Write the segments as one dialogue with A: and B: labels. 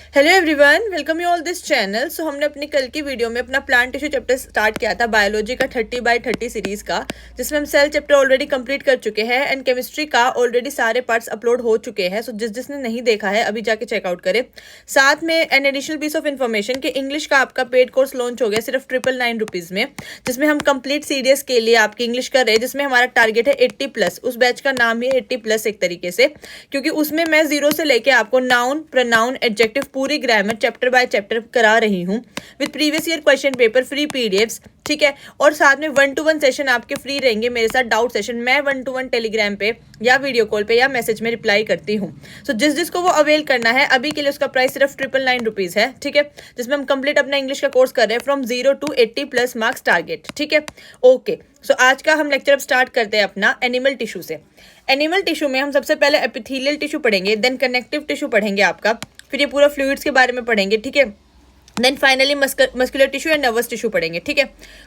A: Hello everyone, welcome you all this channel. So हमने अपनी कल की वीडियो में अपना प्लांट टिश्यू चैप्टर स्टार्ट किया था बायोलॉजी का 30/30 सीरीज का, जिसमें हम सेल चैप्टर ऑलरेडी कंप्लीट कर चुके हैं एंड केमिस्ट्री का ऑलरेडी सारे पार्ट्स अपलोड हो चुके हैं। सो जिसने नहीं देखा है अभी जाके चेकआउट करे। साथ में an additional piece of information कि इंग्लिश का आपका पेड कोर्स लॉन्च हो गया सिर्फ 999 रुपीज़ में, जिसमें हम कंप्लीट सीरीज के लिए आपकी इंग्लिश कर रहे हैं, जिसमें हमारा टारगेट है 80+। उस बैच का नाम ही 80+ एक तरीके से, क्योंकि उसमें मैं 0 से लेके आपको नाउन, प्रोनाउन, एडजेक्टिव पूरी ग्रामर चैप्टर बाय चैप्टर करा रही हूँ with previous year question paper, free PDFs, ठीक है। और साथ में 1-to-1 सेशन आपके फ्री रहेंगे मेरे साथ, डाउट सेशन। मैं 1-to-1 टेलीग्राम पे या वीडियो कॉल पे या मैसेज में रिप्लाई करती हूँ। सो जिसको वो अवेल करना है, अभी के लिए उसका प्राइस सिर्फ 999 रुपीज़ है, ठीक है, जिसमें हम कंप्लीट अपना इंग्लिश का कोर्स कर रहे हैं फ्रॉम 0 to 80+ मार्क्स टारगेट, ठीक है। ओके, सो आज का हम लेक्चर अब स्टार्ट करते हैं अपना एनिमल टिश्यू से। एनिमल टिश्यू में हम सबसे पहले एपिथेलियल टिश्यू पढ़ेंगे, देन कनेक्टिव टिश्यू पढ़ेंगे आपका, फिर ये पूरा फ्लूइड्स के बारे में पढ़ेंगे, ठीक है। Then finally muscular tissue and nervous tissue पढ़ेंगे, ठीक है।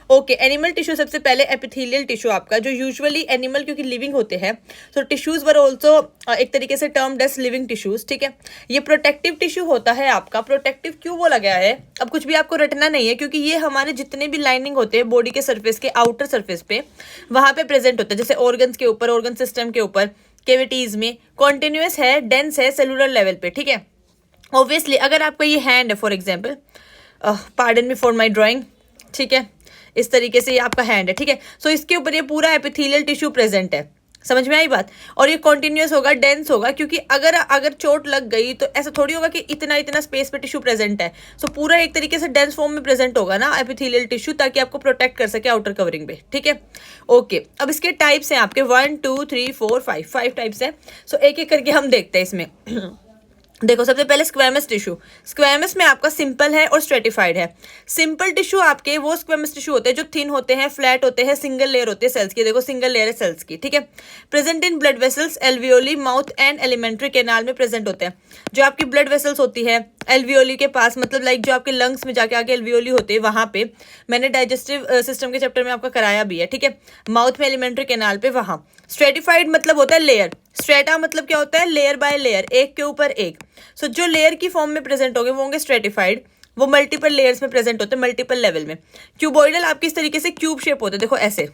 A: ओके, एनिमल टिश्यू सबसे पहले एपिथेलियल टिश्यू आपका, जो यूजुअली एनिमल क्योंकि लिविंग होते हैं, तो टिश्यूज वर ऑल्सो एक तरीके से टर्म्ड एज लिविंग टिश्यूज, ठीक है। ये प्रोटेक्टिव टिश्यू होता है आपका। प्रोटेक्टिव क्यों बोला गया है, अब कुछ भी आपको रटना नहीं है, क्योंकि ये हमारे जितने भी लाइनिंग होते हैं बॉडी के सर्फेस के आउटर सर्फेस पे, वहां पे प्रेजेंट होता है, जैसे ऑर्गन्स के ऊपर, ऑर्गन सिस्टम के ऊपर, कैविटीज में कॉन्टिन्यूस है, डेंस है सेलुलर लेवल पे, ठीक है। ऑब्वियसली अगर आपका ये हैंड है for example, pardon me for my drawing, ठीक है, इस तरीके से ये आपका हैंड है, ठीक है। सो इसके ऊपर ये पूरा एपिथेलियल टिश्यू प्रेजेंट है, समझ में आई बात। और ये कॉन्टिन्यूस होगा, डेंस होगा, क्योंकि अगर चोट लग गई तो ऐसा थोड़ी होगा कि इतना स्पेस पे टिश्यू प्रेजेंट है। सो पूरा एक तरीके से डेंस फॉर्म में प्रेजेंट होगा ना एपिथेलियल टिश्यू, ताकि आपको प्रोटेक्ट कर सके आउटर कवरिंग पे, ठीक है। ओके, अब इसके टाइप्स हैं आपके 1 2 3 4 5 टाइप्स हैं। सो एक एक करके हम देखते हैं इसमें। देखो, सबसे पहले स्क्वैमस टिश्यू। स्क्वैमस में आपका सिंपल है और स्ट्रेटिफाइड है। सिंपल टिश्यू आपके वो स्क्वैमस टिश्यू होते हैं जो थिन होते हैं, फ्लैट होते हैं, सिंगल लेयर होते हैं सेल्स की। देखो, सिंगल लेयर है सेल्स की, ठीक है। Present in blood vessels, alveoli, mouth and alimentary canal में प्रेजेंट होते हैं। जो आपकी ब्लड वेसल्स होती है एल्वियोली के पास, मतलब लाइक जो आपके लंग्स में जाके आगे एल्वियोली होते हैं, वहां पे मैंने डाइजेस्टिव सिस्टम के चैप्टर में आपका कराया भी है, ठीक है। माउथ में एलिमेंट्री कैनाल पे वहां। स्ट्रेटिफाइड मतलब होता है लेयर। स्ट्रेटा मतलब क्या होता है, लेयर बाय लेयर, एक के ऊपर एक। सो जो लेयर की फॉर्म में प्रेजेंट होंगे वो होंगे स्ट्रेटिफाइड। वो मल्टीपल लेयर्स में प्रेजेंट होते हैं, मल्टीपल लेवल में। क्यूबॉइडल आपकी इस तरीके से क्यूब शेप होते हैं, देखो ऐसे।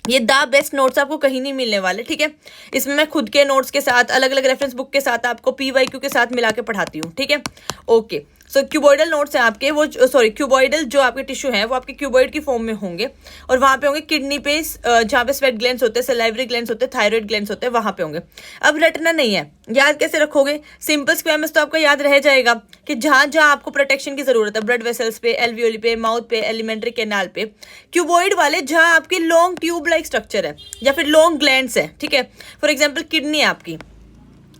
A: ये द बेस्ट नोट्स आपको कहीं नहीं मिलने वाले, ठीक है। इसमें मैं खुद के नोट्स के साथ, अलग अलग रेफरेंस बुक के साथ, आपको PYQ के साथ मिला के पढ़ाती हूँ, ठीक है। ओके, सो क्यूबॉइडल नोट्स हैं आपके, वो क्यूबॉइडल जो आपके टिश्यू हैं वो आपके क्यूबॉइड की फॉर्म में होंगे, और वहां पे होंगे किडनी पे, जहाँ पे स्वेट ग्लैंड्स होते हैं, सलाइवरी ग्लैंड्स होते हैं, थायराइड ग्लैंड्स होते हैं, वहां पे होंगे। अब रटना नहीं है, याद कैसे रखोगे। सिंपल स्क्वैमस तो आपका याद रह जाएगा कि जहां जहां आपको प्रोटेक्शन की जरूरत है, ब्लड वेसल्स पे, एल्वियोली पे, माउथ पे, एलिमेंट्री कैनाल पे। क्यूबॉइड वाले जहां आपकी लॉन्ग ट्यूब लाइक स्ट्रक्चर है या फिर लॉन्ग ग्लैंड्स है, ठीक है। फॉर एग्जाम्पल किडनी है आपकी,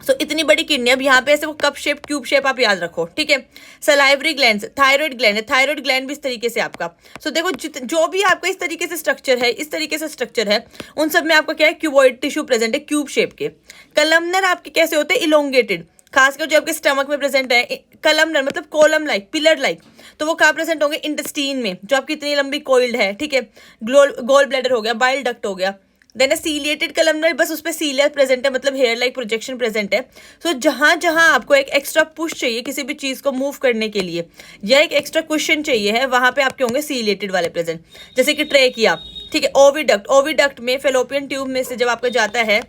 A: सो इतनी बड़ी किडनी, अब यहाँ पे ऐसे वो कप शेप, क्यूब शेप आप याद रखो, ठीक है। सलाइवरी ग्लैंड, थायराइड ग्लैंड है, थायराइड ग्लैंड भी इस तरीके से आपका। सो देखो, जो भी आपका इस तरीके से स्ट्रक्चर है, इस तरीके से स्ट्रक्चर है, उन सब में आपका क्या है, क्यूबॉइड टिश्यू प्रेजेंट है, क्यूब शेप के। कलमनर आपके कैसे होते हैं, इलोंगेटेड, खासकर जो आपके स्टमक में प्रेजेंट है। कलमनर मतलब कॉलम लाइक, पिलर लाइक, तो वो कहाँ प्रेजेंट होंगे, इंटेस्टीन में, जो आपकी इतनी लंबी कोइल्ड है, ठीक है। गोल ब्लैडर हो गया, बाइल डक्ट हो गया। देन सीलिएटेड कलमनर, बस उस पर सीलिया प्रेजेंट है, मतलब हेयर लाइक प्रोजेक्शन प्रेजेंट है। सो जहां जहां आपको एक एक्स्ट्रा पुश चाहिए किसी भी चीज को मूव करने के लिए, या एक एक्स्ट्रा क्वेश्चन चाहिए है, वहां पे आपके होंगे सीलिएटेड वाले प्रेजेंट, जैसे कि ट्रेकिया, ठीक है। ओविडक्ट, ओविडक्ट में फेलोपियन ट्यूब में से जब आपका जाता है,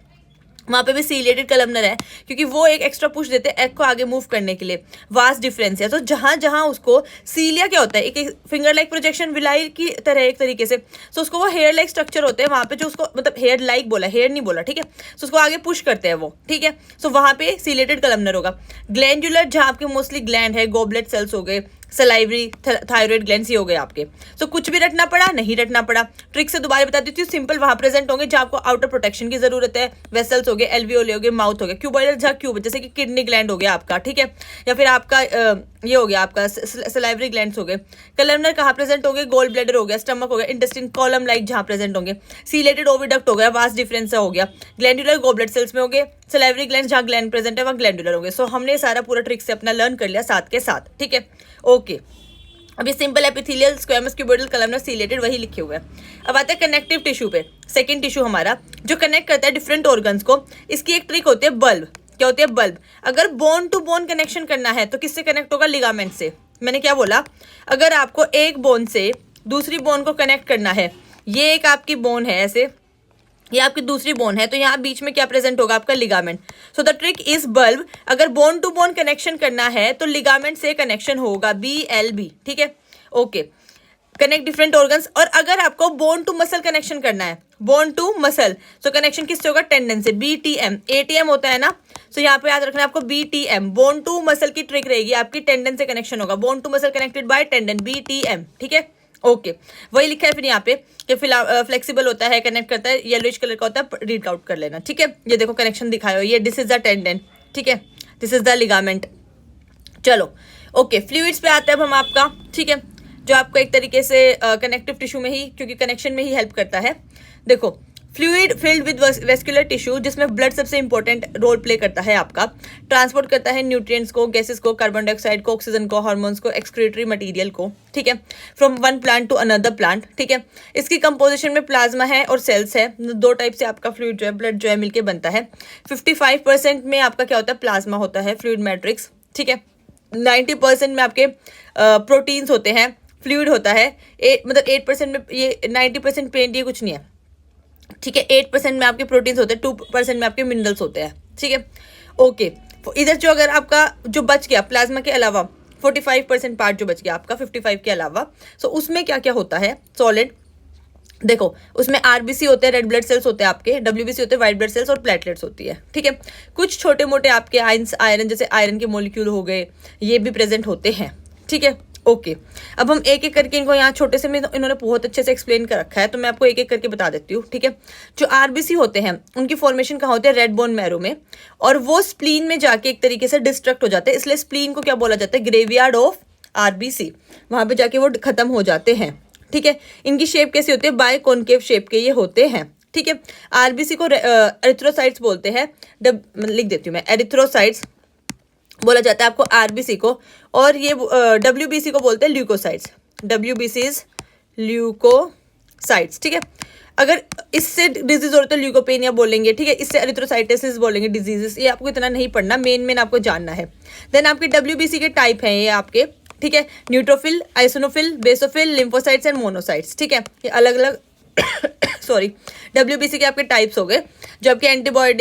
A: वहां पे भी सीलिएटेड कलमनर है, क्योंकि वो एक एक्स्ट्रा पुश देते हैं एग को आगे मूव करने के लिए। वास्ट डिफरेंस है। तो जहां जहां उसको, सीलिया क्या होता है, एक फिंगर लाइक प्रोजेक्शन, विलाई की तरह एक तरीके से। सो उसको वो हेयर लाइक स्ट्रक्चर होते हैं वहां पे, जो उसको मतलब हेयर लाइक बोला, हेयर नहीं बोला, ठीक है। सो उसको आगे पुश करते हैं वो, ठीक है। सो वहां पे सीलिएटेड कलमनर होगा। ग्लैंडुलर, जहां आपके मोस्टली ग्लैंड है, गोबलेट सेल्स हो गए, सलाइवरी, थायराइड ग्लैंड्स ही हो गए आपके। सो कुछ भी रटना पड़ा, नहीं रटना पड़ा, ट्रिक से दोबारा बता देती हूँ। सिंपल वहां प्रेजेंट होंगे जहां आपको आउटर प्रोटेक्शन की जरूरत है, वेसल्स हो गए, एल्वियोली हो गए, माउथ हो गया। क्यूबॉइडल जहां क्यूब, जैसे कि किडनी ग्लैंड हो गया आपका, ठीक है, या फिर आपका ये हो गया आपका सलाइवरी ग्लैंड्स हो गए। कलमनर कहाँ प्रेजेंट होंगे, गोल ब्लैडर हो गया, स्टमक हो गया, इंटेस्टिन, कॉलम लाइक जहां प्रेजेंट होंगे। सीलेटेड ओविडक्ट हो गया, वास्ट डिफरेंस हो गया। ग्लैंडुलर गोबलेट सेल्स में हो गए। सलाइवरी ग्लैंड, जहां ग्लैंड प्रेजेंट है वहां ग्लैंडुलर हो गए। सो हमने सारा पूरा ट्रिक से अपना लर्न कर लिया साथ के साथ, ठीक है। ओके, अभी simple epithelial, squamous, cuboidal, columnar, ciliated वही लिखे हुए हैं। अब आता है कनेक्टिव टिश्यू पे। सेकंड टिश्यू हमारा जो कनेक्ट करता है डिफरेंट ऑर्गन्स को, इसकी एक ट्रिक होती है बल्ब। क्या होती है, बल्ब। अगर बोन टू बोन कनेक्शन करना है तो किससे कनेक्ट होगा, लिगामेंट से। मैंने क्या बोला, अगर आपको एक बोन से दूसरी बोन को कनेक्ट करना है, ये एक आपकी बोन है ऐसे, ये आपकी दूसरी बोन है, तो यहाँ बीच में क्या प्रेजेंट होगा, आपका ligament. So the trick is bulb, अगर बोन टू बोन कनेक्शन करना है तो लिगामेंट से कनेक्शन होगा, BLB, ठीक है, ओके। Connect different organs. और अगर आपको बोन टू मसल कनेक्शन करना है, बोन टू मसल, तो कनेक्शन किससे होगा, टेंडन से, BTM। ATM होता है ना, तो यहाँ पे याद रखना है आपको BTM, बोन टू मसल की ट्रिक रहेगी आपकी, टेंडन से कनेक्शन होगा, bone to muscle connected by tendon, BTM, ठीक है, ओके। वही लिखा है फिर यहाँ पे कि फ्लेक्सिबल होता है, कनेक्ट करता है, येलोइश कलर का होता है, रीड आउट कर लेना, ठीक है। ये देखो कनेक्शन दिखाया हो, ये दिस इज द टेंडन, ठीक है, दिस इज द लिगामेंट। चलो ओके, फ्लूइड्स पे आते हैं अब हम आपका, ठीक है, जो आपको एक तरीके से कनेक्टिव टिश्यू में ही, क्योंकि कनेक्शन में ही हेल्प करता है। देखो, fluid filled with vascular tissue, जिसमें ब्लड सबसे इंपॉर्टेंट रोल प्ले करता है आपका, ट्रांसपोर्ट करता है न्यूट्रिएंट्स को, गैसेस को, कार्बन डाइऑक्साइड को, ऑक्सीजन को, हार्मोन्स को, एक्सक्रीटरी मटेरियल को, ठीक है, from one plant to another plant, ठीक है। इसकी कंपोजिशन में प्लाज्मा है और सेल्स है, दो टाइप से आपका फ्लूइड जो है, ब्लड जो है मिलके बनता है। 55% में आपका क्या होता है, प्लाज्मा होता है, फ्लूइड मैट्रिक्स, ठीक है। 90% में आपके प्रोटीन्स होते हैं, फ्लूइड होता है, मतलब 8% में, ये 90% पेंट, ये कुछ नहीं है, ठीक है। 8% में आपके प्रोटीन्स होते हैं, 2% में आपके मिनरल्स होते हैं, ठीक है, ओके। इधर जो अगर आपका जो बच गया प्लाज्मा के अलावा, 45% पार्ट जो बच गया आपका 55 के अलावा, सो उसमें क्या क्या होता है, सॉलिड। देखो, उसमें RBC होते हैं, रेड ब्लड सेल्स होते हैं आपके, WBC होते हैं, व्हाइट ब्लड सेल्स, और प्लेटलेट्स होती है, ठीक है। कुछ छोटे मोटे आपके आयरन, जैसे आयरन के मॉलिक्यूल हो गए, ये भी प्रेजेंट होते हैं, ठीक है, ओके। अब हम एक एक करके इनको, यहाँ छोटे से में इन्होंने बहुत अच्छे से एक्सप्लेन कर रखा है, तो मैं आपको एक एक करके बता देती हूँ, ठीक है। जो RBC होते हैं, उनकी फॉर्मेशन कहाँ होती है, रेड बोन मैरो में, और वो स्प्लीन में जाके एक तरीके से डिस्ट्रक्ट हो जाते हैं, इसलिए स्प्लीन को क्या बोला जाता है, ग्रेवयार्ड ऑफ RBC, वहां पे जाके वो खत्म हो जाते हैं, ठीक है। इनकी शेप कैसी होती है, बाय कॉनकेव शेप के ये होते हैं, ठीक है। RBC को एरिथ्रोसाइट्स बोलते हैं, लिख देती हूँ मैं, एरिथ्रोसाइट्स बोला जाता है आपको RBC को, और ये WBC को बोलते हैं ल्यूकोसाइट्स, WBCs ल्यूकोसाइट्स, ठीक है। अगर इससे डिजीज हो रहा तो ल्यूकोपेनिया बोलेंगे, ठीक है, इससे एरिथ्रोसाइटिस बोलेंगे डिजीजेस, ये आपको इतना नहीं पढ़ना, मेन आपको जानना है। देन आपके WBC के टाइप हैं ये आपके, ठीक है, neutrophil, eosinophil, basophil, lymphocytes and monocytes, ठीक है, ये अलग अलग सॉरी WBC के आपके टाइप्स हो गए, जो आपके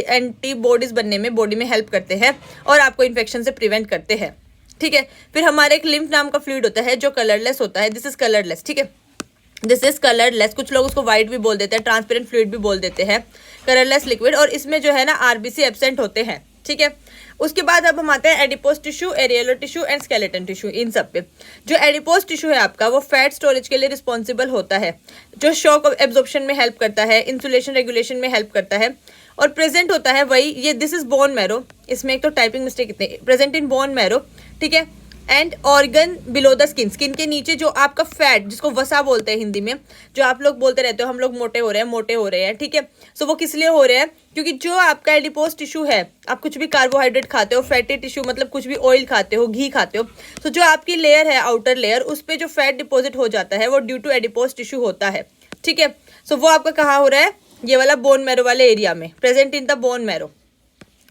A: एंटीबॉडीज बनने में बॉडी में हेल्प करते हैं और आपको इन्फेक्शन से प्रिवेंट करते हैं, ठीक है। फिर हमारे एक लिम्फ नाम का फ्लूइड होता है जो कलरलेस होता है, दिस इज कलरलेस, ठीक है, दिस इज कलरलेस, कुछ लोग उसको व्हाइट भी बोल देते हैं, ट्रांसपेरेंट फ्लूइड भी बोल देते हैं, कलरलेस लिक्विड, और इसमें जो है ना RBC एब्सेंट होते हैं, ठीक है। उसके बाद अब हम आते हैं adipose tissue, areolar tissue and skeleton tissue. इन सब पे जो एडिपोज टिश्यू है आपका, वो फैट स्टोरेज के लिए रिस्पॉन्सिबल होता है, जो शॉक एब्जॉर्प्शन में हेल्प करता है, इंसुलेशन रेगुलेशन में हेल्प करता है, और प्रेजेंट होता है वही ये, दिस इज बोन मैरो, इसमें एक तो टाइपिंग मिस्टेक इतने, प्रेजेंट इन बोन मैरो, ठीक है, and organ below the skin, skin के नीचे जो आपका फैट, जिसको वसा बोलते हैं हिंदी में, जो आप लोग बोलते रहते हो हम लोग मोटे हो रहे हैं, मोटे हो रहे हैं, ठीक है। सो वो किस लिए हो रहे हैं, क्योंकि जो आपका एडिपोज टिश्यू है, आप कुछ भी कार्बोहाइड्रेट खाते हो, फैटी टिश्यू मतलब कुछ भी ऑयल खाते हो, घी खाते हो, तो जो आपकी लेयर है, आउटर लेयर, उस पर जो फैट डिपोजिट हो जाता है वो ड्यू टू एडिपोज टिश्यू होता है, ठीक है। सो वो आपका कहाँ हो रहा है, ये वाला बोन मैरो वाले एरिया में, present in the bone marrow,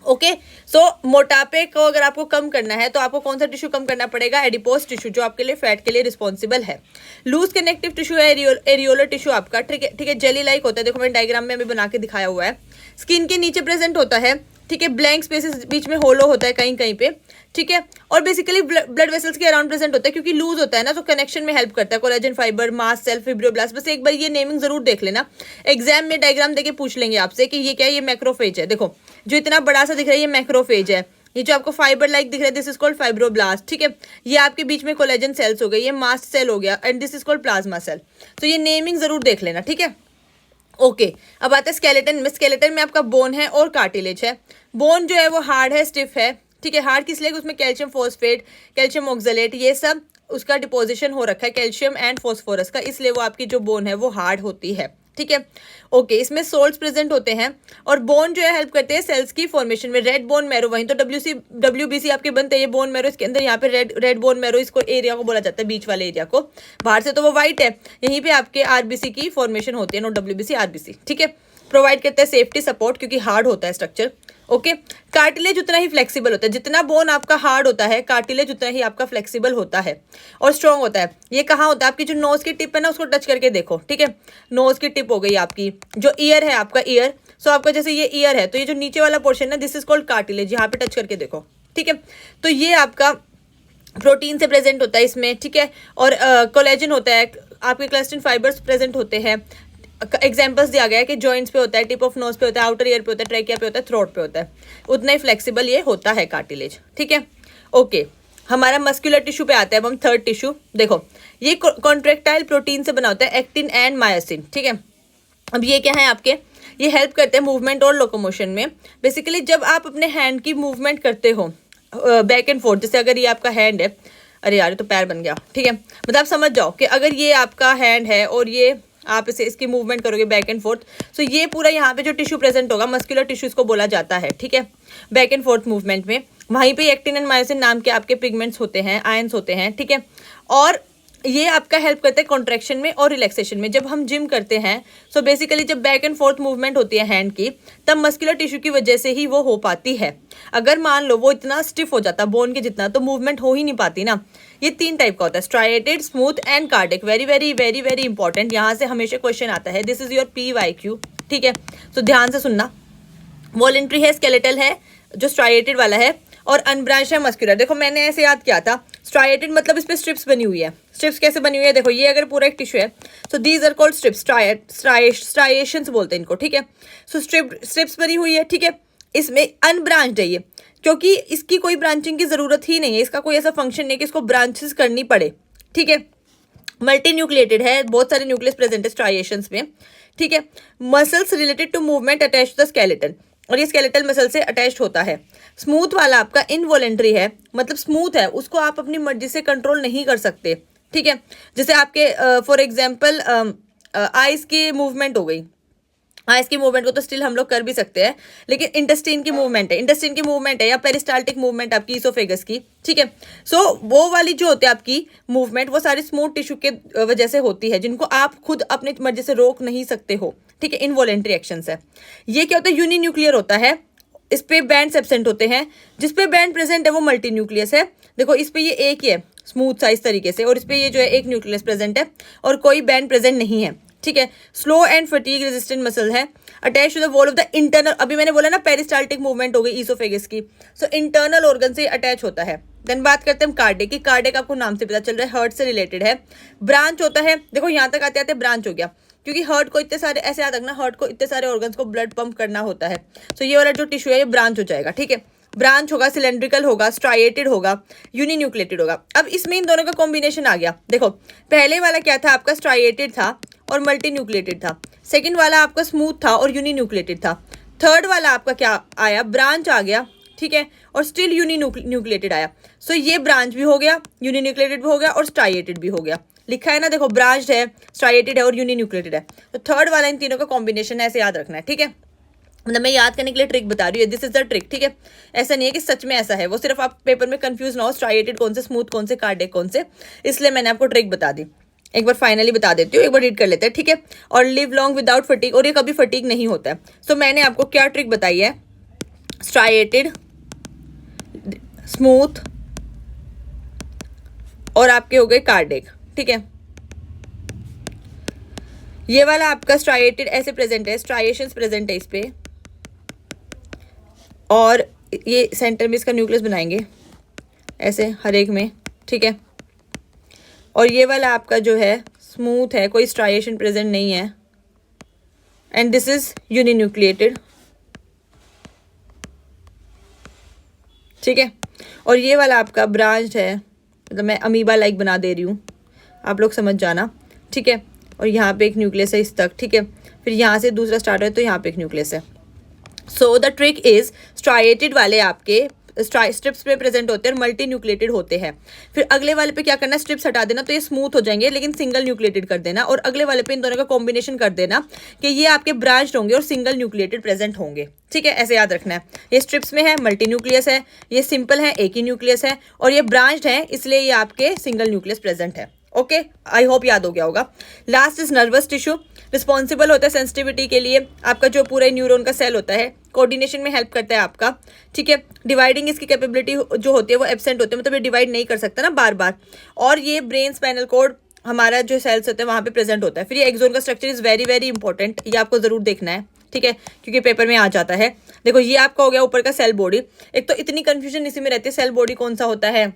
A: okay. So मोटापे को अगर आपको कम करना है तो आपको कौन सा टिश्यू कम करना पड़ेगा, एडिपोज टिश्यू, जो आपके लिए फैट के लिए रिस्पॉन्सिबल है। लूज कनेक्टिव टिश्यू है एरियोलर टिश्यू आपका, ठीक है, ठीक है, जेली लाइक होता है, देखो मैंने डायग्राम में अभी बना के दिखाया हुआ है, स्किन के नीचे प्रेजेंट होता है, ठीक है, ब्लैंक स्पेसेस बीच में होलो होता है कहीं कहीं पे, ठीक है, और बेसिकली ब्लड वेसल्स के अराउंड प्रेजेंट होता है, क्योंकि लूज होता है ना, तो कनेक्शन में हेल्प करता है, कोलेजन फाइबर, मास सेल, फिब्रोब्लास्ट। बस एक बार ये नेमिंग जरूर देख लेना, एग्जाम में डायग्राम देके पूछ लेंगे आपसे कि ये क्या है, ये मैक्रोफेज है, देखो जो इतना बड़ा सा दिख रहा है ये मैक्रोफेज है, ये जो आपको फाइबर लाइक दिख रहा है दिस इज कॉल्ड फाइब्रोब्लास्ट, ठीक है, ये आपके बीच में कोलेजन सेल्स हो गए, ये मास्ट सेल हो गया, and this is called plasma cell. तो ये नेमिंग जरूर देख लेना, ठीक है, ओके। अब आता है स्केलेटन में, स्केलेटन में आपका बोन है और कार्टिलेज है। बोन जो है वो हार्ड है, स्टिफ है, ठीक है, हार्ड किस लिए, उसमें कैल्शियम फॉस्फेट, कैल्शियम ऑक्सलेट, ये सब उसका डिपोजिशन हो रखा है, कैल्शियम एंड फॉस्फोरस का, इसलिए वो आपकी जो बोन है वो हार्ड होती है, ठीक है, ओके। इसमें सोल्ट्स प्रेजेंट होते हैं, और बोन जो है हेल्प करते हैं सेल्स की फॉर्मेशन में, रेड बोन मैरो, वहीं तो WBC आपके बनते हैं, ये बोन मैरो इसके अंदर, यहाँ पे रेड बोन मैरो, इसको एरिया को बोला जाता है, बीच वाले एरिया को, बाहर से तो वो व्हाइट है, यहीं पे आपके RBC की फॉर्मेशन होती है, नॉट WBC, RBC, ठीक है। प्रोवाइड करते हैं सेफ्टी सपोर्ट, क्योंकि हार्ड होता है स्ट्रक्चर, ओके। कार्टिलेज उतना ही फ्लेक्सिबल होता है, जितना बोन आपका हार्ड होता है कार्टिलेज उतना ही आपका फ्लेक्सिबल होता है और स्ट्रॉन्ग होता है। ये कहाँ होता है, आपकी जो नोज की टिप है ना उसको टच करके देखो, ठीक है। नोज की टिप हो गई आपकी, जो ईयर है आपका ईयर, सो आपका जैसे ये ईयर है तो ये जो नीचे वाला पोर्शन है दिस इज कॉल्ड कार्टिलेज, यहाँ पे टच करके देखो, ठीक है। तो ये आपका प्रोटीन से प्रेजेंट होता है इसमें, ठीक है। और कोलेजन होता है, आपके क्लस्टिन फाइबर्स प्रेजेंट होते हैं। एग्जाम्पल्स दिया गया है कि जॉइंट्स पे होता है, टिप ऑफ नोज पे होता है, आउटर ईयर पे होता है, ट्रैकिया पे होता है, थ्रोट पे होता है। उतना ही फ्लेक्सिबल ये होता है कार्टिलेज, ठीक है। ओके, हमारा मस्कुलर टिश्यू पे आता है, अब हम थर्ड टिश्यू देखो। ये कॉन्ट्रेक्टाइल प्रोटीन से बना होता है, एक्टिन एंड मायोसिन, ठीक है। अब ये क्या है आपके, ये हेल्प करते हैं मूवमेंट और लोकोमोशन में। बेसिकली जब आप अपने हैंड की मूवमेंट करते हो बैक एंड फोर्थ, जैसे अगर ये आपका हैंड है, अरे यार ये तो पैर बन गया, ठीक है। मतलब आप समझ जाओ कि अगर ये आपका हैंड है और ये आप इसे इसकी मूवमेंट करोगे बैक एंड फोर्थ, सो ये पूरा यहाँ पे जो टिश्यू प्रेजेंट होगा मस्कुलर टिश्यू इसको बोला जाता है, ठीक है। बैक एंड फोर्थ मूवमेंट में वहीं पे एक्टिन एंड मायोसिन नाम के आपके पिगमेंट्स होते हैं, आयंस होते हैं, ठीक है। और ये आपका हेल्प करता है कॉन्ट्रैक्शन में और रिलैक्सेशन में। जब हम जिम करते हैं सो बेसिकली जब बैक एंड फोर्थ मूवमेंट होती है हैंड की, तब मस्कुलर टिश्यू की वजह से ही वो हो पाती है। अगर मान लो वो इतना स्टिफ हो जाता बोन के जितना, तो मूवमेंट हो ही नहीं पाती ना। ये 3 टाइप का होता है, striated, smooth and cardiac. Very very very very important, यहाँ से हमेशा क्वेश्चन आता है, दिस इज योर PYQ, ठीक है। तो ध्यान से सुनना। वॉलेंट्री है, स्केलेटल है जो स्ट्राइएटेड वाला है, और अनब्रांच है मस्कुलर। देखो मैंने ऐसे याद किया था, स्ट्राइएटेड मतलब इस पे स्ट्रिप्स बनी हुई है। स्ट्रिप्स कैसे बनी हुई है, देखो ये अगर पूरा एक टिश्यू है तो these are called strips, striations बोलते हैं इनको, ठीक है। सो स्ट्रिप्स बनी हुई है, ठीक है। इसमें अनब्रांच्ड है ये, क्योंकि इसकी कोई ब्रांचिंग की जरूरत ही नहीं है, इसका कोई ऐसा फंक्शन नहीं है कि इसको ब्रांचेस करनी पड़े, ठीक है। मल्टी न्यूक्लिएटेड है, बहुत सारे न्यूक्लियस प्रेजेंट है स्ट्राइएशंस में, ठीक है। Muscles related to movement attach to the skeleton, और ये स्केलेटल मसल से अटैच्ड होता है। स्मूथ वाला आपका इनवॉलेंट्री है, मतलब स्मूथ है, उसको आप अपनी मर्जी से कंट्रोल नहीं कर सकते, ठीक है। जैसे आपके फॉर एग्जांपल आइज की मूवमेंट हो गई, आइज की मूवमेंट को तो स्टिल हम लोग कर भी सकते हैं, लेकिन इंटेस्टाइन की मूवमेंट है, इंटेस्टाइन की मूवमेंट है, या पेरिस्टाल्टिक मूवमेंट आपकी इसोफेगस की, ठीक है। सो वो वाली जो होती है आपकी मूवमेंट, वो सारी स्मूथ टिश्यू के वजह से होती है, जिनको आप खुद अपनी मर्जी से रोक नहीं सकते हो, ठीक है। इनवॉलेंट्री एक्शंस है। ये क्या होता है, यूनिन्यूक्लियर होता है, इस पे बैंड्स एब्सेंट होते हैं। जिस पे बैंड प्रेजेंट है वो मल्टी न्यूक्लियस है। देखो इस पे ये एक ही है स्मूथ सा इस तरीके से, और इस पे ये जो है एक न्यूक्लियस प्रेजेंट है और कोई बैंड प्रेजेंट नहीं है, ठीक है। Slow and fatigue resistant muscle है, attach to the wall of the internal, अभी मैंने बोला ना पेरिस्टाल्टिक मूवमेंट हो गई ईसोफेगस की, सो इंटरनल ऑर्गन से अटैच होता है। देन बात करते हैं हम कार्डिक की। कार्डिक आपको नाम से पता चल रहा है हार्ट से रिलेटेड है, ब्रांच होता है। देखो यहाँ तक आते आते ब्रांच हो गया, क्योंकि हार्ट को इतने सारे, ऐसे याद रखना, हार्ट को इतने सारे ऑर्गन्स को ब्लड पंप करना होता है, सो ये वाला जो टिश्यू है ये ब्रांच हो जाएगा, ठीक है। ब्रांच होगा, सिलेंड्रिकल होगा, स्ट्राइएटेड होगा, यूनिन्यूक्लिएटेड होगा। अब इसमें इन दोनों का कॉम्बिनेशन आ गया। देखो पहले वाला क्या था आपका, स्ट्राइएटेड था और मल्टी न्यूक्लिएटेड था। सेकंड वाला आपका स्मूथ था और यूनिन्यूक्लिएटेड था। थर्ड वाला आपका क्या आया, ब्रांच आ गया, ठीक है, और स्टिल यूनिन्यूक्लिएटेड आया। सो ये ब्रांच भी हो गया, यूनिन्यूक्लिएटेड भी हो गया और स्ट्राइएटेड भी हो गया। लिखा है ना, देखो ब्रांच्ड है, स्ट्राइएटेड है और यूनिन्यूक्लिएटेड है। तो थर्ड वाला इन तीनों का कॉम्बिनेशन है, ऐसे याद रखना है, ठीक है। मतलब मैं याद करने के लिए ट्रिक बता रही हूँ, दिस इज द ट्रिक, ठीक है। ऐसा नहीं है कि सच में ऐसा है, वो सिर्फ आप पेपर में कंफ्यूज ना हो, स्ट्राइएटेड कौन से, स्मूथ कौन से, कार्डिक कौन से, इसलिए मैंने आपको ट्रिक बता दी। एक बार फाइनली बता देती हूँ, एक बार रीड कर लेते हैं, ठीक है। और लिव लॉन्ग विदाउट फटीग, और ये कभी फटीग नहीं होता है। सो मैंने आपको क्या ट्रिक बताई है, स्ट्राइएटेड, स्मूथ और आपके हो गए कार्डिक, ठीक है। ये वाला आपका स्ट्राइएटेड ऐसे प्रेजेंट है, स्ट्राइएशंस प्रेजेंट है इस पे, और ये सेंटर में इसका न्यूक्लियस बनाएंगे ऐसे हर एक में, ठीक है। और ये वाला आपका जो है स्मूथ है, कोई स्ट्राइएशन प्रेजेंट नहीं है, एंड दिस इज यूनिन्यूक्लिएटेड, ठीक है। और ये वाला आपका ब्रांच है, मतलब मैं अमीबा लाइक बना दे रही हूँ, आप लोग समझ जाना, ठीक है। और यहाँ पे एक न्यूक्लियस है इस तक, ठीक है। फिर यहाँ से दूसरा स्टार्ट है तो यहाँ पे एक न्यूक्लियस है। So the trick is, striated वाले आपके स्ट्रिप्स पे प्रेजेंट होते हैं और मल्टी न्यूक्लिएटेड होते हैं। फिर अगले वाले पे क्या करना है, स्ट्रिप्स हटा देना तो ये स्मूथ हो जाएंगे, लेकिन सिंगल न्यूक्लिएटेड कर देना, और अगले वाले पे इन दोनों का कॉम्बिनेशन कर देना कि ये आपके ब्रांच होंगे और सिंगल न्यूक्लिएटेड प्रेजेंट होंगे, ठीक है। ऐसे याद रखना है, ये स्ट्रिप्स में है, मल्टी न्यूक्लियस है, ये सिंपल है, एक ही न्यूक्लियस है, और ये ब्रांच्ड है, इसलिए ये आपके सिंगल न्यूक्लियस प्रेजेंट है। ओके, आई होप याद हो गया होगा। Last is nervous tissue, responsible होता है सेंसिटिविटी के लिए, आपका जो पूरा न्यूरॉन का सेल होता है, कोऑर्डिनेशन में हेल्प करता है आपका, ठीक है। डिवाइडिंग इसकी कैपेबिलिटी जो होती है वो एब्सेंट होती है, मतलब ये डिवाइड नहीं कर सकता ना बार बार। और ये ब्रेन स्पाइनल कॉर्ड हमारा जो सेल्स होते हैं वहाँ पे प्रेजेंट होता है। फिर ये एक्सोन का structure is very very important, ये आपको जरूर देखना है, ठीक है, क्योंकि पेपर में आ जाता है। देखो ये आपका हो गया ऊपर का सेल बॉडी। एक तो इतनी कंफ्यूजन इसी में रहती है, सेल बॉडी कौन सा होता है,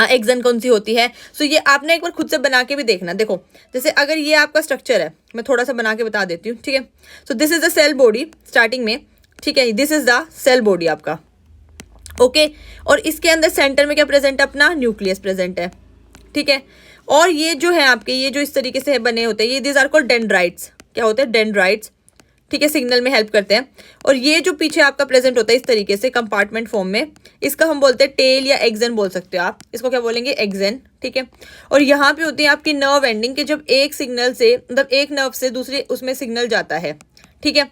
A: एक्सन कौन सी होती है। सो ये आपने एक बार खुद से बना के भी देखना। देखो जैसे अगर ये आपका स्ट्रक्चर है, मैं थोड़ा सा बना के बता देती हूँ, ठीक है। So this is the cell body starting में, ठीक है, this is the cell body आपका, ओके। और इसके अंदर सेंटर में क्या प्रेजेंट है, अपना न्यूक्लियस प्रेजेंट है, ठीक है। और ये जो है आपके, ये जो इस तरीके से बने होते हैं, ये दिस आर कॉल्ड डेंड्राइट्स। क्या होते हैं, डेंड्राइट्स, ठीक है, सिग्नल में हेल्प करते हैं। और ये जो पीछे आपका प्रेजेंट होता है इस तरीके से कंपार्टमेंट फॉर्म में, इसका हम बोलते हैं टेल या एक्सन बोल सकते हो आप, इसको क्या बोलेंगे, एक्सन, ठीक है। और यहाँ पे होती है आपकी नर्व एंडिंग, कि जब एक सिग्नल से, मतलब एक नर्व से दूसरे उसमें सिग्नल जाता है, ठीक है।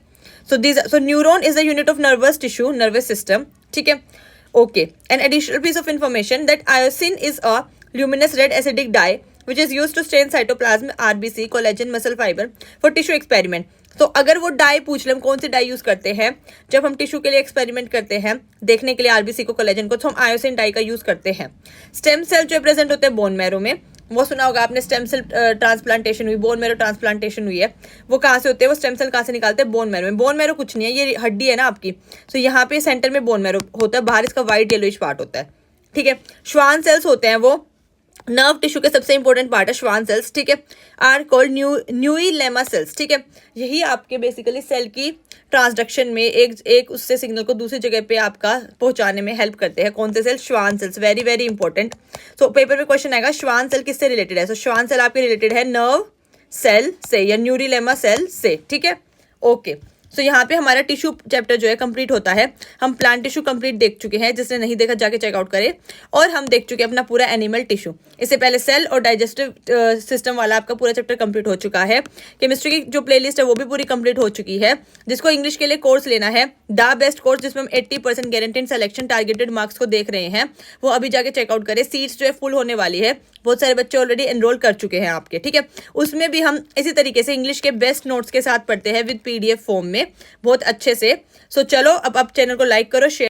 A: So neuron is the unit of nervous tissue, nervous system, ठीक है, okay. An additional piece of information that eosin is a luminous red acidic dye which is used to stain cytoplasm, RBC, collagen, muscle fiber for tissue experiment. तो अगर वो die पूछ ले, हम कौन सी dye use करते हैं जब हम टिश्यू के लिए एक्सपेरिमेंट करते हैं, देखने के लिए आरबीसी को, कोलेजन को, तो हम आयोसिन डाई का यूज करते हैं। स्टेम सेल जो प्रेजेंट होते हैं बोन मैरो में, वो सुना होगा आपने, स्टेम सेल ट्रांसप्लांटेशन हुई, बोन मैरो ट्रांसप्लांटेशन हुई है, वो कहाँ से होते हैं, वो स्टेम सेल कहाँ से निकालते हैं, बोन मैरो में। बोन मैरो कुछ नहीं है, ये हड्डी है ना आपकी, तो यहाँ पे सेंटर में बोन मैरो होता है, बाहर इसका व्हाइट येलोइश पार्ट होता है, ठीक है। श्वान सेल्स होते हैं, वो नर्व टिश्यू के सबसे इंपॉर्टेंट पार्ट है श्वान सेल्स, ठीक है, आर कॉल्ड न्यूई लेमा सेल्स, ठीक है। यही आपके बेसिकली सेल की ट्रांसडक्शन में एक उससे सिग्नल को दूसरी जगह पे आपका पहुंचाने में हेल्प करते हैं। कौन से cell, Schwann cells, very very important. So paper में क्वेश्चन आएगा श्वान सेल किससे रिलेटेड है, सो श्वान सेल आपके रिलेटेड है नर्व सेल से या न्यूरीलेमा सेल से, ठीक है, ओके। सो यहाँ पे हमारा टिश्यू चैप्टर जो है कंप्लीट होता है। हम प्लांट टिश्यू कंप्लीट देख चुके हैं, जिसने नहीं देखा जाके चेकआउट करे। और हम देख चुके हैं अपना पूरा एनिमल टिश्यू। इससे पहले सेल और डाइजेस्टिव सिस्टम वाला आपका पूरा चैप्टर कंप्लीट हो चुका है। केमिस्ट्री की जो प्लेलिस्ट है वो भी पूरी कंप्लीट हो चुकी है। जिसको इंग्लिश के लिए कोर्स लेना है, द बेस्ट कोर्स, जिसमें हम 80% गारंटीड सिलेक्शन टारगेटेड मार्क्स को देख रहे हैं, वो अभी जाके चेकआउट करें। सीट्स जो है फुल होने वाली है, बहुत सारे बच्चे ऑलरेडी एनरोल कर चुके हैं आपके, ठीक है। उसमें भी हम इसी तरीके से इंग्लिश के बेस्ट नोट्स के साथ पढ़ते हैं विद PDF फॉर्म में, बहुत अच्छे से। सो चलो अब आप चैनल को लाइक करो, शेयर